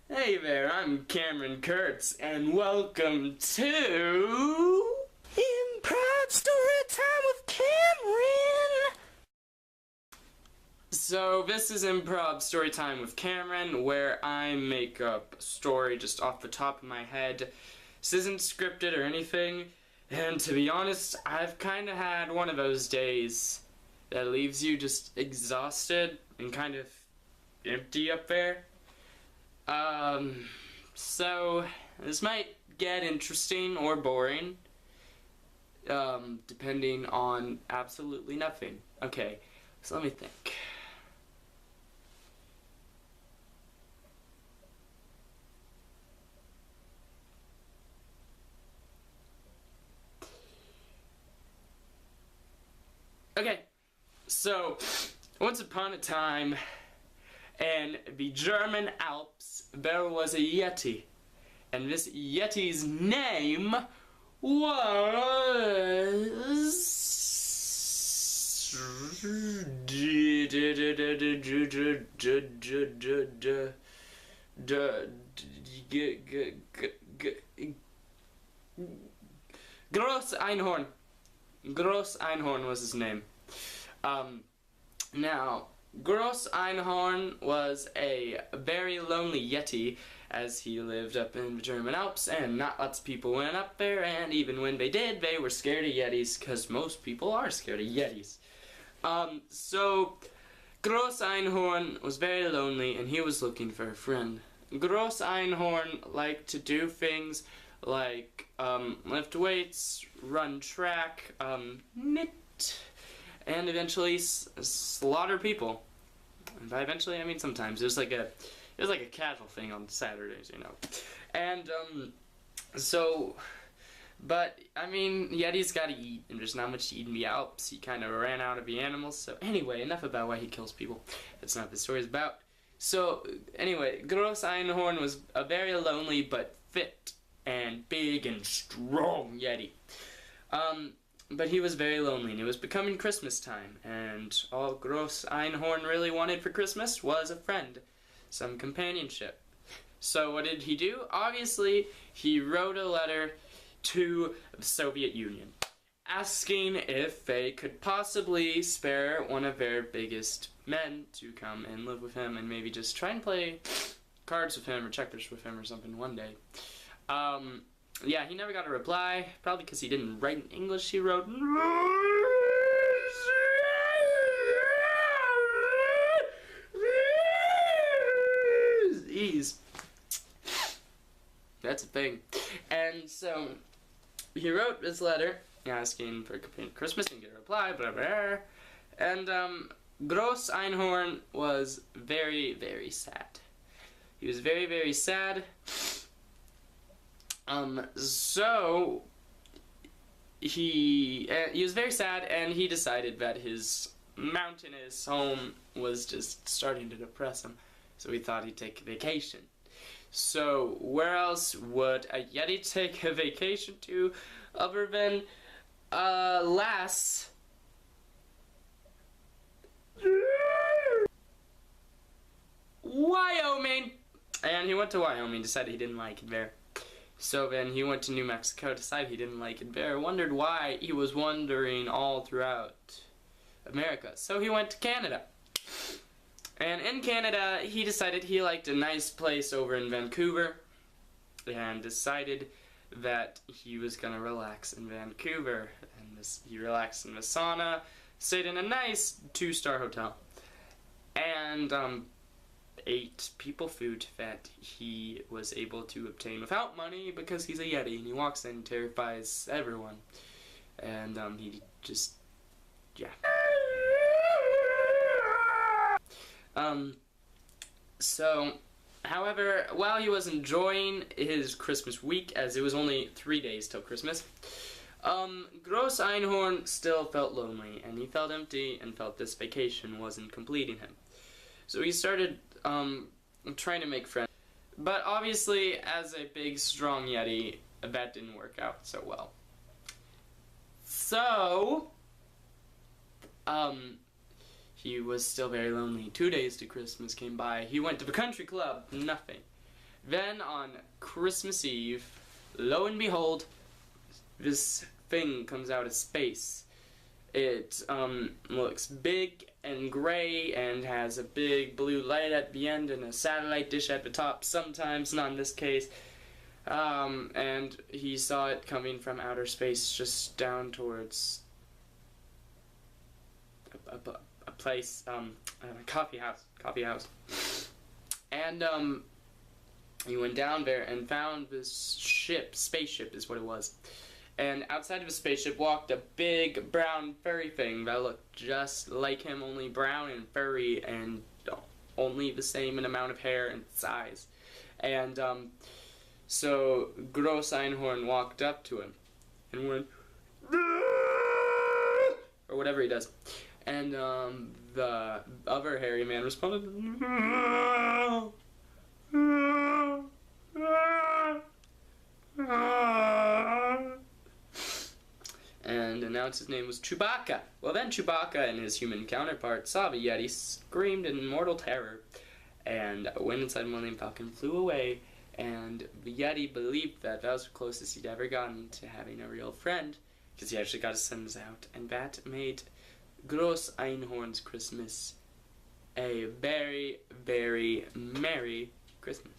Hey there, I'm Cameron Kurtz, and welcome to Improv Storytime with Cameron! So, this is Improv Storytime with Cameron, where I make up a story just off the top of my head. This isn't scripted or anything, and to be honest, I've kind of had one of those days that leaves you just exhausted and kind of empty up there. So this might get interesting or boring, depending on absolutely nothing. Okay, so let me think. Okay, so once upon a time, in the German Alps, there was a Yeti, and this Yeti's name was Gross Einhorn. Gross Einhorn was his name. Now, Gross Einhorn was a very lonely Yeti, as he lived up in the German Alps, and not lots of people went up there, and even when they did, they were scared of Yetis, because most people are scared of Yetis. So, Gross Einhorn was very lonely, and he was looking for a friend. Gross Einhorn liked to do things like, lift weights, run track, knit, and eventually slaughter people. And by eventually, I mean sometimes. It was like a casual thing on Saturdays, you know. And but I mean, Yetis gotta eat, and there's not much to eat in the Alps. He kind of ran out of the animals. So anyway, enough about why he kills people. That's not what the story's about. So anyway, Gross Einhorn was a very lonely but fit and big and strong Yeti. But he was very lonely, and it was becoming Christmas time, and all Gross Einhorn really wanted for Christmas was a friend, some companionship. So what did he do? Obviously, he wrote a letter to the Soviet Union, asking if they could possibly spare one of their biggest men to come and live with him, and maybe just try and play cards with him, or checkers with him, or something one day. Yeah, he never got a reply, probably because he didn't write in English. He wrote Ease. That's a thing. And so he wrote this letter asking for Christmas and get a reply, blah blah. And Gross Einhorn was very, very sad. He was very, very sad. So he was very sad, and he decided that his mountainous home was just starting to depress him, so he thought he'd take a vacation. So where else would a Yeti take a vacation to other than Wyoming? And he went to Wyoming, decided he didn't like it there. So then he went to New Mexico, decided he didn't like it there, wondered why he was wandering all throughout America. So he went to Canada. And in Canada, he decided he liked a nice place over in Vancouver, and decided that he was gonna relax in Vancouver. And he relaxed in the sauna, stayed in a nice 2-star hotel, and ate people food that he was able to obtain without money, because he's a Yeti and he walks in and terrifies everyone. And he just, yeah. So, however, while he was enjoying his Christmas week, as it was only 3 days till Christmas, Gross Einhorn still felt lonely, and he felt empty, and felt this vacation wasn't completing him. So he started trying to make friends. But obviously, as a big, strong Yeti, that didn't work out so well. So, he was still very lonely. 2 days to Christmas came by. He went to the country club. Nothing. Then on Christmas Eve, lo and behold, this thing comes out of space. It looks big and gray and has a big blue light at the end and a satellite dish at the top sometimes, not in this case. And he saw it coming from outer space just down towards a place, a coffee house. And he went down there and found this spaceship is what it was. And outside of the spaceship walked a big brown furry thing that looked just like him, only brown and furry and only the same amount of hair and size. And so Gross Einhorn walked up to him and went, or whatever he does. And the other hairy man responded, and announced his name was Chewbacca. Well, then Chewbacca and his human counterpart saw the Yeti, screamed in mortal terror, and went inside Mullenium Falcon, flew away, and the Yeti believed that that was the closest he'd ever gotten to having a real friend, because he actually got his sons out, and that made Gross Einhorn's Christmas a very, very Merry Christmas.